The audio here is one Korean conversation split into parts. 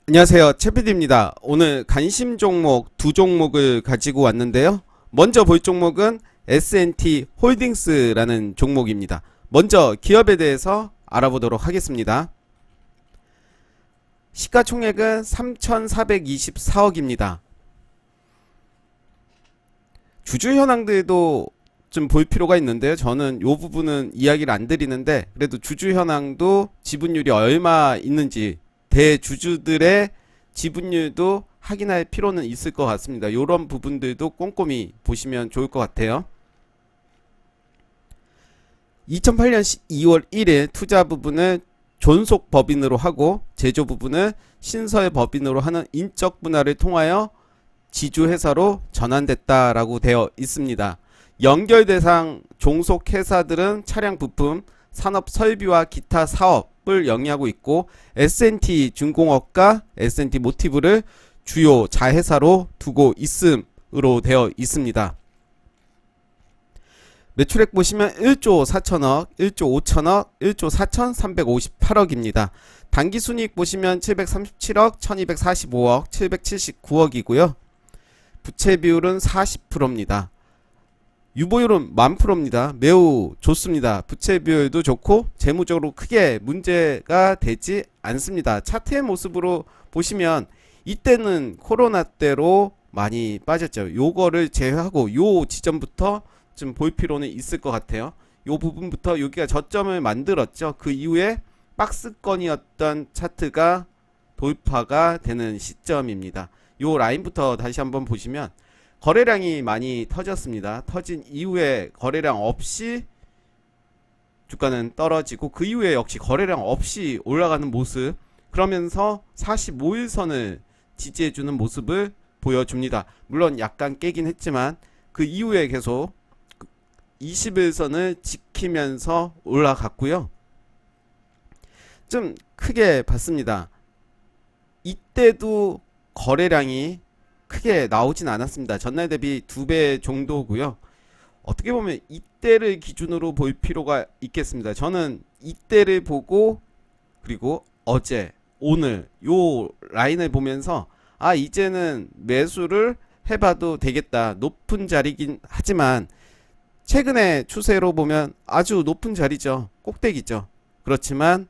안녕하세요, 최PD입니다. 오늘 관심 종목 두 종목을 가지고 왔는데요. 먼저 볼 종목은 S&T 홀딩스라는 종목입니다. 먼저 기업에 대해서 알아보도록 하겠습니다. 시가총액은 3,424억입니다. 주주 현황들도 좀 볼 필요가 있는데요. 저는 이 부분은 이야기를 안 드리는데, 그래도 주주 현황도 지분율이 얼마 있는지 대주주들의 지분율도 확인할 필요는 있을 것 같습니다. 이런 부분들도 꼼꼼히 보시면 좋을 것 같아요. 2008년 2월 1일 투자 부분을 존속 법인으로 하고 제조 부분을 신설 법인으로 하는 인적 분할을 통하여 지주회사로 전환됐다라고 되어 있습니다. 연결 대상 종속 회사들은 차량 부품, 산업 설비와 기타 사업을 영위하고 있고 S&T 중공업과 S&T 모티브를 주요 자회사로 두고 있음으로 되어 있습니다. 매출액 보시면 1조 4천억, 1조 5천억, 1조 4,358억입니다. 당기순이익 보시면 737억, 1245억, 779억이고요. 부채 비율은 40%입니다. 유보율은 10%입니다. 매우 좋습니다. 부채 비율도 좋고 재무적으로 크게 문제가 되지 않습니다. 차트의 모습으로 보시면 이때는 코로나 때로 많이 빠졌죠. 요거를 제외하고 요 지점부터 좀 볼 필요는 있을 것 같아요. 요 부분부터 여기가 저점을 만들었죠. 그 이후에 박스권이었던 차트가 돌파가 되는 시점입니다. 요 라인부터 다시 한번 보시면 거래량이 많이 터졌습니다. 터진 이후에 거래량 없이 주가는 떨어지고 그 이후에 역시 거래량 없이 올라가는 모습, 그러면서 45일선을 지지해주는 모습을 보여줍니다. 물론 약간 깨긴 했지만 그 이후에 계속 20일선을 지키면서 올라갔고요. 좀 크게 봤습니다. 이때도 거래량이 크게 나오진 않았습니다. 전날 대비 2배 정도고요. 어떻게 보면 이때를 기준으로 볼 필요가 있겠습니다. 저는 이때를 보고 그리고 어제, 오늘 요 라인을 보면서 이제는 매수를 해봐도 되겠다. 높은 자리긴 하지만 최근의 추세로 보면 아주 높은 자리죠. 꼭대기죠. 그렇지만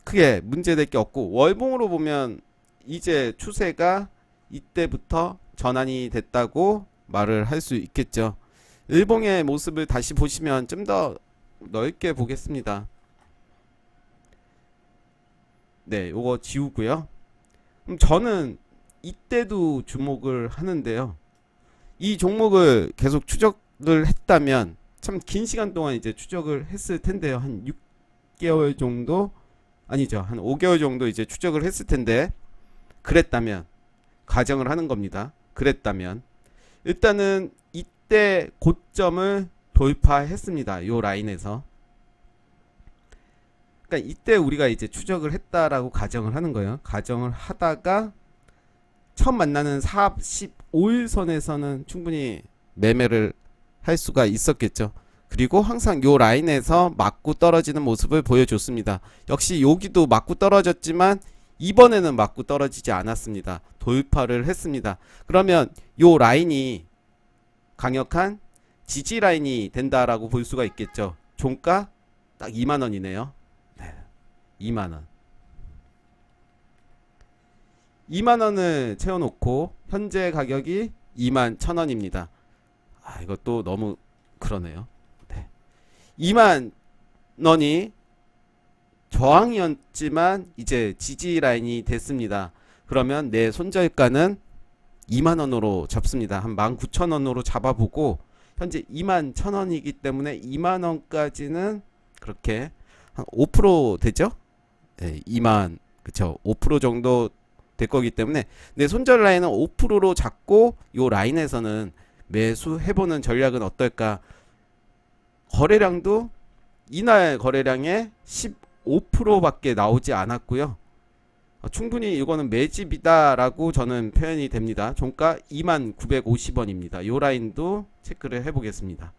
크게 문제될 게 없고 월봉으로 보면 이제 추세가 이때부터 전환이 됐다고 말을 할 수 있겠죠. 일봉의 모습을 다시 보시면 좀 더 넓게 보겠습니다. 네, 요거 지우고요. 그럼 저는 이때도 주목을 하는데요. 이 종목을 계속 추적을 했다면 참 긴 시간 동안 이제 추적을 했을 텐데요. 한 6개월 정도, 아니죠, 한 5개월 정도 이제 추적을 했을 텐데, 그랬다면 가정을 하는 겁니다. 그랬다면 일단은 이때 고점을 돌파했습니다. 요 라인에서. 그러니까 이때 우리가 이제 추적을 했다라고 가정을 하는 거예요. 가정을 하다가 처음 만나는 45일선에서는 충분히 매매를 할 수가 있었겠죠. 그리고 항상 요 라인에서 맞고 떨어지는 모습을 보여줬습니다. 역시 여기도 맞고 떨어졌지만 이번에는 맞고 떨어지지 않았습니다. 돌파를 했습니다. 그러면 요 라인이 강력한 지지 라인이 된다라고 볼 수가 있겠죠. 종가 딱 2만원이네요. 네, 2만원. 2만원을 채워놓고 현재 가격이 2만 1,000원입니다. 이것도 너무 그러네요. 네. 2만 원이 저항이었지만 이제 지지 라인이 됐습니다. 그러면 내 손절가는 2만원으로 잡습니다. 한 19,000원으로 잡아보고 현재 2만 1,000원이기 때문에 2만원까지는 그렇게 한 5% 되죠? 네, 2만, 그쵸, 5% 정도 될 거기 때문에 내 손절 라인은 5%로 잡고 요 라인에서는 매수해보는 전략은 어떨까? 거래량도 이날 거래량의 15%밖에 나오지 않았고요. 충분히 이거는 매집이다라고 저는 표현이 됩니다. 종가 2950원입니다. 요 라인도 체크를 해보겠습니다.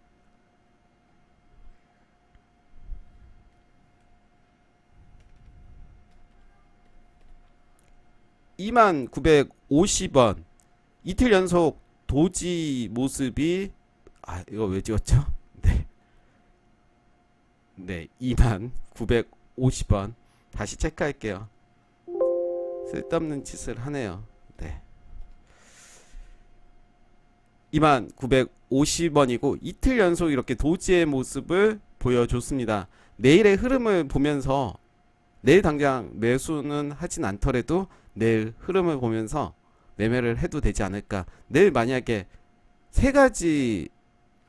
2950원 이틀 연속 도지 모습이 이거 왜 지웠죠? 네 2950원 다시 체크할게요. 쓸데없는 짓을 하네요. 네 2950원이고 이틀 연속 이렇게 도지의 모습을 보여줬습니다. 내일의 흐름을 보면서 내일 당장 매수는 하진 않더라도 내일 흐름을 보면서 매매를 해도 되지 않을까. 내일 만약에 세 가지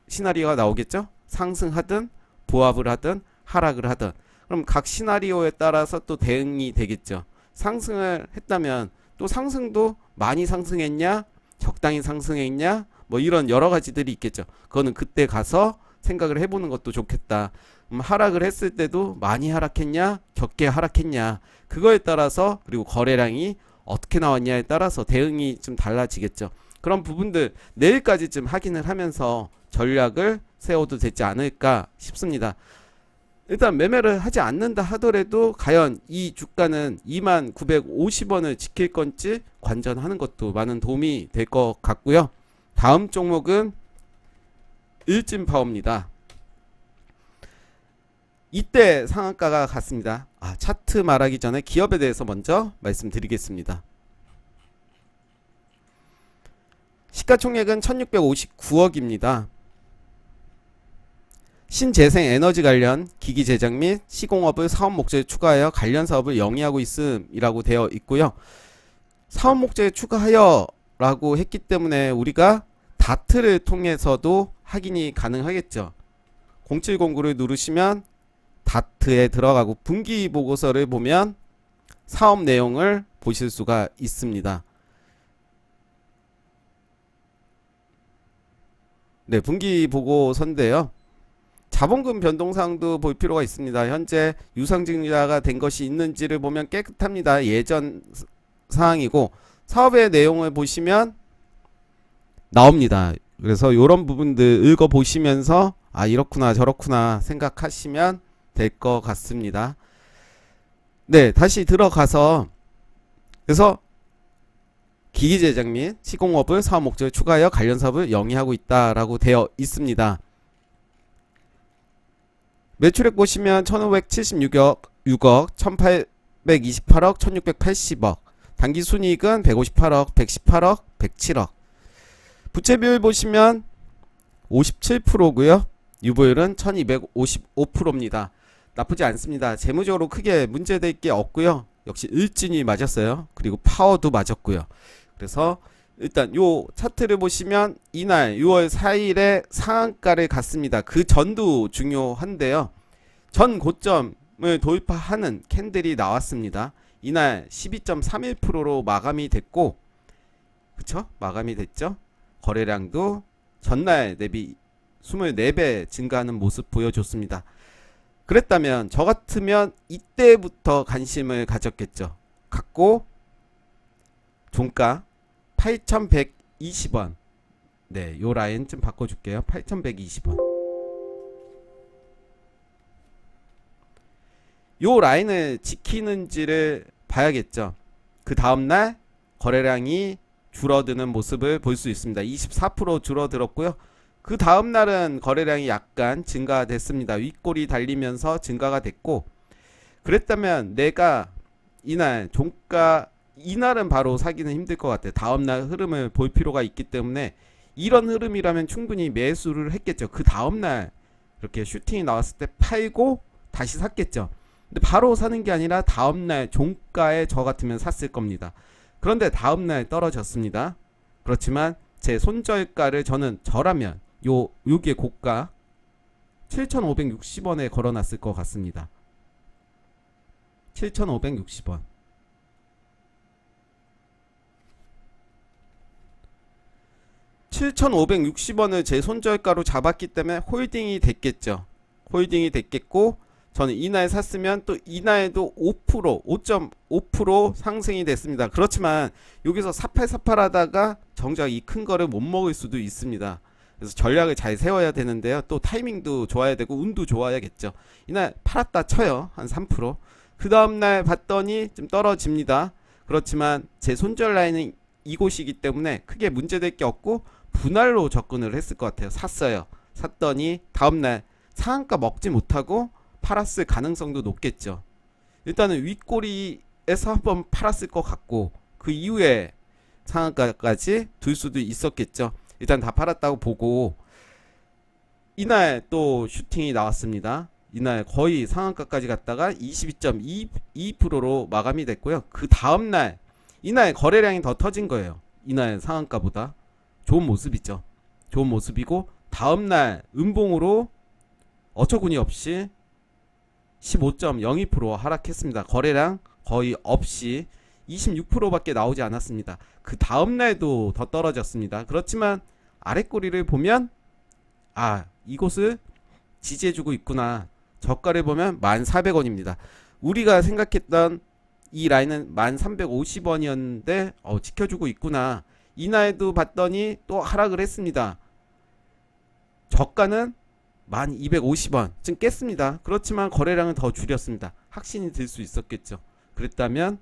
시나리오가 나오겠죠? 상승하든 보합을 하든 하락을 하든. 그럼 각 시나리오에 따라서 또 대응이 되겠죠. 상승을 했다면 또 상승도 많이 상승했냐 적당히 상승했냐 뭐 이런 여러 가지들이 있겠죠. 그거는 그때 가서 생각을 해보는 것도 좋겠다. 하락을 했을 때도 많이 하락했냐 적게 하락했냐 그거에 따라서 그리고 거래량이 어떻게 나왔냐에 따라서 대응이 좀 달라지겠죠. 그런 부분들 내일까지 좀 확인을 하면서 전략을 세워도 되지 않을까 싶습니다. 일단 매매를 하지 않는다 하더라도 과연 이 주가는 2950원을 지킬 건지 관전하는 것도 많은 도움이 될 것 같고요. 다음 종목은 일진파워입니다. 이때 상한가가 갔습니다. 차트 말하기 전에 기업에 대해서 먼저 말씀드리겠습니다. 시가총액은 1659억입니다. 신재생 에너지 관련 기기 제작 및 시공업을 사업 목적에 추가하여 관련 사업을 영위하고 있음이라고 되어 있고요. 사업 목적에 추가하여 라고 했기 때문에 우리가 다트를 통해서도 확인이 가능하겠죠. 0709를 누르시면 다트에 들어가고 분기 보고서를 보면 사업 내용을 보실 수가 있습니다. 네, 분기 보고서인데요. 자본금 변동사항도 볼 필요가 있습니다. 현재 유상증자가 된 것이 있는지를 보면 깨끗합니다. 예전 사항이고 사업의 내용을 보시면 나옵니다. 그래서 이런 부분들 읽어보시면서 이렇구나 저렇구나 생각하시면 될 것 같습니다. 네, 다시 들어가서 그래서 기기 제작 및 시공업을 사업 목적에 추가하여 관련 사업을 영위하고 있다라고 되어 있습니다. 매출액 보시면 1576억, 6억, 1828억, 1680억, 당기순이익은 158억, 118억, 107억. 부채비율 보시면 57%고요. 유보율은 1255%입니다. 나쁘지 않습니다. 재무적으로 크게 문제될 게 없고요. 역시 일진이 맞았어요. 그리고 파워도 맞았고요. 그래서 일단 요 차트를 보시면 이날 6월 4일에 상한가를 갔습니다. 그 전도 중요한데요. 전 고점을 돌파하는 캔들이 나왔습니다. 이날 12.31%로 마감이 됐고, 그쵸? 마감이 됐죠? 거래량도 전날 대비 24배 증가하는 모습 보여줬습니다. 그랬다면 저 같으면 이때부터 관심을 가졌겠죠. 갖고 종가 8120원. 네, 요 라인 좀 바꿔줄게요. 8120원. 요 라인을 지키는지를 봐야겠죠. 그 다음날 거래량이 줄어드는 모습을 볼 수 있습니다. 24% 줄어들었고요. 그 다음날은 거래량이 약간 증가됐습니다. 윗골이 달리면서 증가가 됐고, 그랬다면 내가 이날 종가 이날은 바로 사기는 힘들 것 같아요. 다음날 흐름을 볼 필요가 있기 때문에 이런 흐름이라면 충분히 매수를 했겠죠. 그 다음날 이렇게 슈팅이 나왔을 때 팔고 다시 샀겠죠. 근데 바로 사는 게 아니라 다음날 종가에 저 같으면 샀을 겁니다. 그런데 다음날 떨어졌습니다. 그렇지만 제 손절가를 저라면 요게 고가 7,560원에 걸어놨을 것 같습니다. 7,560원. 7,560원을 제 손절가로 잡았기 때문에 홀딩이 됐겠죠. 홀딩이 됐겠고, 저는 이날 샀으면 또 이날도 5.5% 상승이 됐습니다. 그렇지만 여기서 사팔사팔 하다가 정작 이 큰 거를 못 먹을 수도 있습니다. 그래서 전략을 잘 세워야 되는데요. 또 타이밍도 좋아야 되고 운도 좋아야겠죠. 이날 팔았다 쳐요. 한 3%. 그 다음날 봤더니 좀 떨어집니다. 그렇지만 제 손절 라인은 이곳이기 때문에 크게 문제될 게 없고 분할로 접근을 했을 것 같아요. 샀어요. 샀더니 다음날 상한가 먹지 못하고 팔았을 가능성도 높겠죠. 일단은 윗꼬리에서 한번 팔았을 것 같고 그 이후에 상한가까지 둘 수도 있었겠죠. 일단 다 팔았다고 보고 이날 또 슈팅이 나왔습니다. 이날 거의 상한가까지 갔다가 22.22%로 마감이 됐고요. 그 다음날 이날 거래량이 더 터진 거예요. 이날 상한가보다 좋은 모습이죠. 좋은 모습이고 다음날 음봉으로 어처구니 없이 15.02% 하락했습니다. 거래량 거의 없이 26%밖에 나오지 않았습니다. 그 다음날도 더 떨어졌습니다. 그렇지만 아랫꼬리를 보면 이곳을 지지해주고 있구나. 저가를 보면 1,400원입니다. 우리가 생각했던 이 라인은 1,350원이었는데 지켜주고 있구나. 이날도 봤더니 또 하락을 했습니다. 저가는 1,250원쯤 깼습니다. 그렇지만 거래량은 더 줄였습니다. 확신이 들 수 있었겠죠. 그랬다면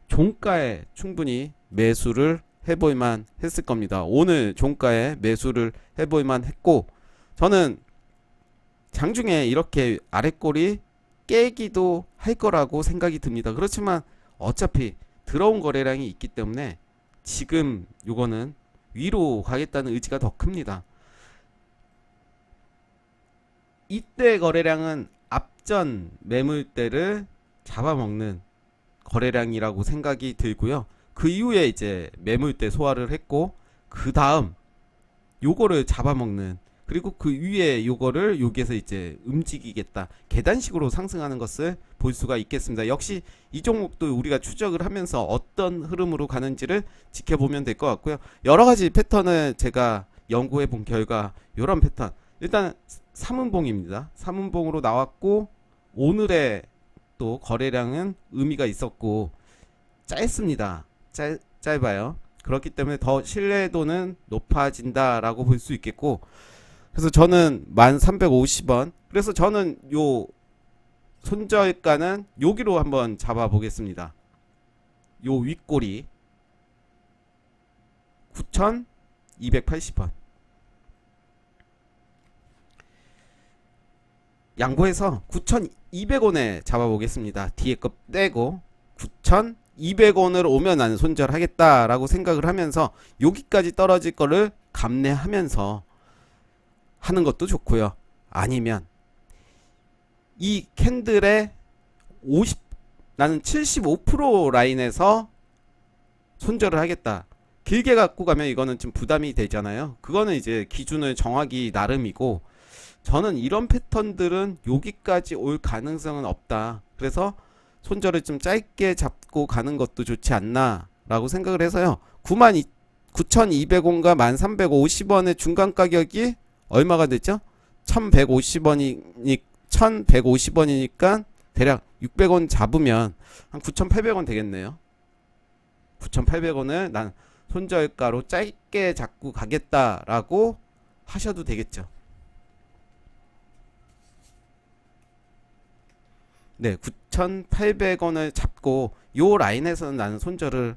종가에 충분히 매수를 해볼만 했을 겁니다. 오늘 종가에 매수를 해볼만 했고 저는 장중에 이렇게 아랫꼬리 깨기도 할 거라고 생각이 듭니다. 그렇지만 어차피 들어온 거래량이 있기 때문에 지금 요거는 위로 가겠다는 의지가 더 큽니다. 이때 거래량은 앞전 매물대를 잡아먹는 거래량이라고 생각이 들고요. 그 이후에 이제 매물대 소화를 했고 그 다음 요거를 잡아먹는 그리고 그 위에 요거를 여기에서 이제 움직이겠다 계단식으로 상승하는 것을 볼 수가 있겠습니다. 역시 이 종목도 우리가 추적을 하면서 어떤 흐름으로 가는지를 지켜보면 될 것 같고요. 여러가지 패턴을 제가 연구해 본 결과 요런 패턴 일단 3운봉입니다. 3운봉으로 나왔고 오늘의 또 거래량은 의미가 있었고 짧습니다. 짧아요. 그렇기 때문에 더 신뢰도는 높아진다라고 볼 수 있겠고 그래서 저는 1,350원 그래서 저는 요 손절가는 여기로 한번 잡아 보겠습니다. 요 윗꼬리 9,280원 양보해서 9,200원에 잡아보겠습니다. 뒤에 거 떼고 9,200원으로 오면 나는 손절하겠다라고 생각을 하면서 여기까지 떨어질 거를 감내하면서 하는 것도 좋고요. 아니면 이 캔들의 나는 75% 라인에서 손절을 하겠다. 길게 갖고 가면 이거는 좀 부담이 되잖아요. 그거는 이제 기준을 정하기 나름이고 저는 이런 패턴들은 여기까지 올 가능성은 없다. 그래서 손절을 좀 짧게 잡고 가는 것도 좋지 않나 라고 생각을 해서요. 9,200원과 1,350원의 중간 가격이 얼마가 됐죠? 1,150원이니까 대략 600원 잡으면 한 9,800원 되겠네요. 9,800원을 난 손절가로 짧게 잡고 가겠다라고 하셔도 되겠죠. 네, 9,800원을 잡고 요 라인에서는 나는 손절을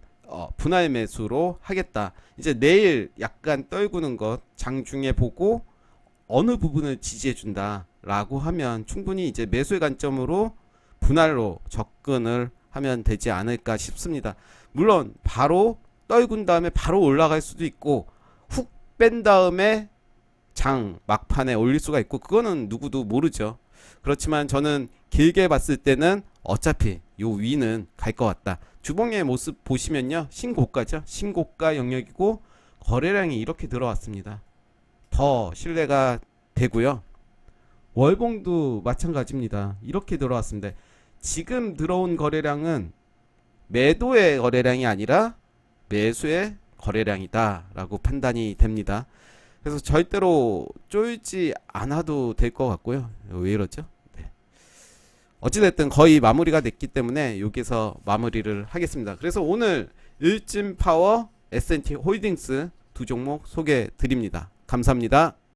분할 매수로 하겠다. 이제 내일 약간 떨구는 것 장중에 보고 어느 부분을 지지해 준다 라고 하면 충분히 이제 매수의 관점으로 분할로 접근을 하면 되지 않을까 싶습니다. 물론 바로 떨군 다음에 바로 올라갈 수도 있고 훅 뺀 다음에 장 막판에 올릴 수가 있고 그거는 누구도 모르죠. 그렇지만 저는 길게 봤을 때는 어차피 요 위는 갈 것 같다. 주봉의 모습 보시면요. 신고가죠. 신고가 영역이고 거래량이 이렇게 들어왔습니다. 더 신뢰가 되고요. 월봉도 마찬가지입니다. 이렇게 들어왔습니다. 지금 들어온 거래량은 매도의 거래량이 아니라 매수의 거래량이다 라고 판단이 됩니다. 그래서 절대로 쫄지 않아도 될 것 같고요. 왜 이러죠? 네. 어찌됐든 거의 마무리가 됐기 때문에 여기서 마무리를 하겠습니다. 그래서 오늘 일진파워, S&T 홀딩스 두 종목 소개해 드립니다. 감사합니다.